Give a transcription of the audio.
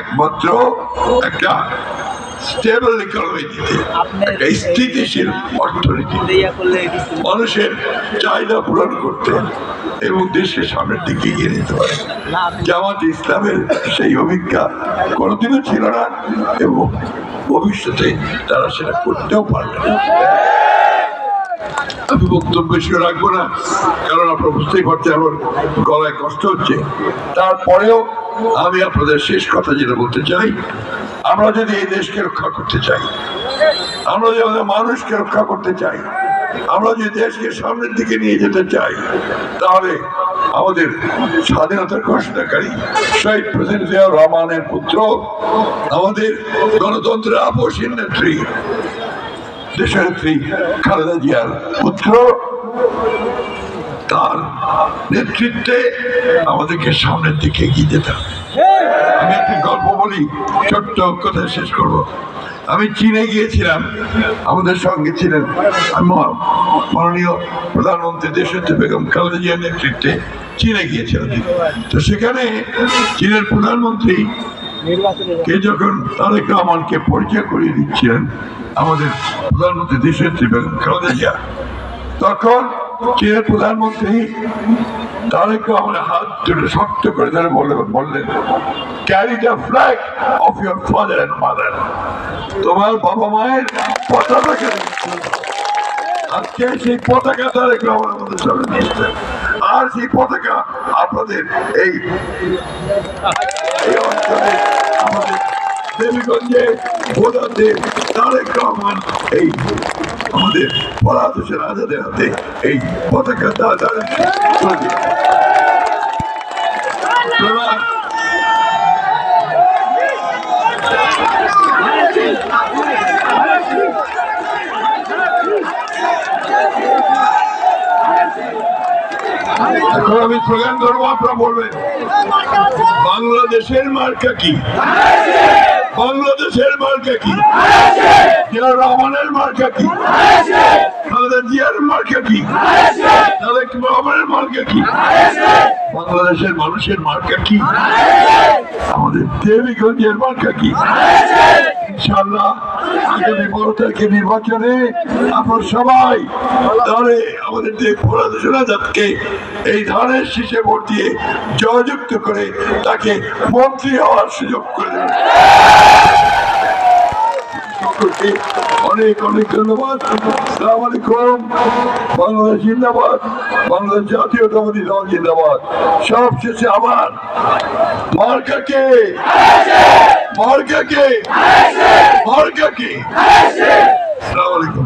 একমাত্র একটা stable economy দিতে, একটা স্থিতিশীল অর্থনীতি, মানুষের চাহিদা পূরণ করতে এবং দেশের সামনের দিকে এগিয়ে নিতে পারে। জামাত ইসলামের সেই অভিজ্ঞতা কোনোদিনও ছিল না এবং ভবিষ্যতে তারা সেটা করতেও পারবে না। আমি বক্তব্য বেশি রাখবো না, কারণ আপনারা বুঝতেই পারছেন আমার গলায় কষ্ট হচ্ছে। তারপরেও আমি আপনাদের শেষ কথা যেটা বলতে চাই, আমরা যদি এই দেশকে রক্ষা করতে চাই, আমরা যদি আমাদের মানুষকে রক্ষা করতে চাই, আমরা যদি দেশকে সামনের দিকে নিয়ে যেতে চাই, তাহলে আমাদের স্বাধীনতার ঘোষণাকারী শহীদ প্রেসিডেন্ট জিয়াউর রহমানের পুত্র, আমাদের গণতন্ত্রের আপসহীন নেত্রী দেশনেত্রী খালেদা জিয়ার পুত্র, তার নেতৃত্বে আমাদেরকে সামনের দিকে এগিয়ে যেতে হবে। আমি একটি গল্প বলি, ছোট্ট কথা শেষ করব। আমি চীনে গিয়েছিলাম, আমাদের সঙ্গে ছিলেন মাননীয় প্রধানমন্ত্রী দেশনেত্রী বেগম খালেদা জিয়ার নেতৃত্বে চীনে গিয়েছিলাম। তো সেখানে চীনের প্রধানমন্ত্রী কে যখন তারেক রহমানকে পরিচয় করিয়ে দিচ্ছিলেন আমাদের প্রধানমন্ত্রী দেশনেত্রী বেগম খালেদা জিয়া, তখন চীনের প্রধানমন্ত্রী তারেক রহমানের হাত দুটো শক্ত করে ধরে বললেন, carry the flag of your father and mother, তোমার বাবা মায়ের পতাকাকে। আজকে সেই পতাকা তারেক রহমান আমাদের সামনে নিয়েছেন, আর সেই পতাকা আপনাদের এই অঞ্চলে আমাদের দেবীগঞ্জে বোধাতে তারেক রহমান এই আমাদের ফরহাদ হোসেন আজাদের হাতে এই পতাকা এখন আমি স্লোগান ধরবো, আপনারা বলবেন বাংলাদেশের মার্কা কি? বাংলাদেশের মার্কা কি? জিয়াউর রহমানের মার্কা কি? খালেদা জিয়ার মার্কা কি? তারেক রহমানের মার্কা কি? বাংলাদেশের মানুষের মার্কা কি? আমাদের দেবীগঞ্জের মার্কা কি? ইনশাআল্লাহ আগামী 12 তারিখের নির্বাচনে আপনার সবাই তাহলে আমাদের যে ফরহাদ হোসেন আজাদকে এই ধানের শীষে ভোট দিয়ে জয়যুক্ত করে তাকে মন্ত্রী হওয়ার সুযোগ করে দেবেন। সকলকে অনেক অনেক ধন্যবাদ। আসসালামু আলাইকুম। বাংলাদেশ জিন্দাবাদ, বাংলাদেশ জাতীয়তাবাদী দল জিন্দাবাদ। সব শেষে আবার মার্কাকে, মার্কাকে, মার্কাকে। আসসালামু আলাইকুম।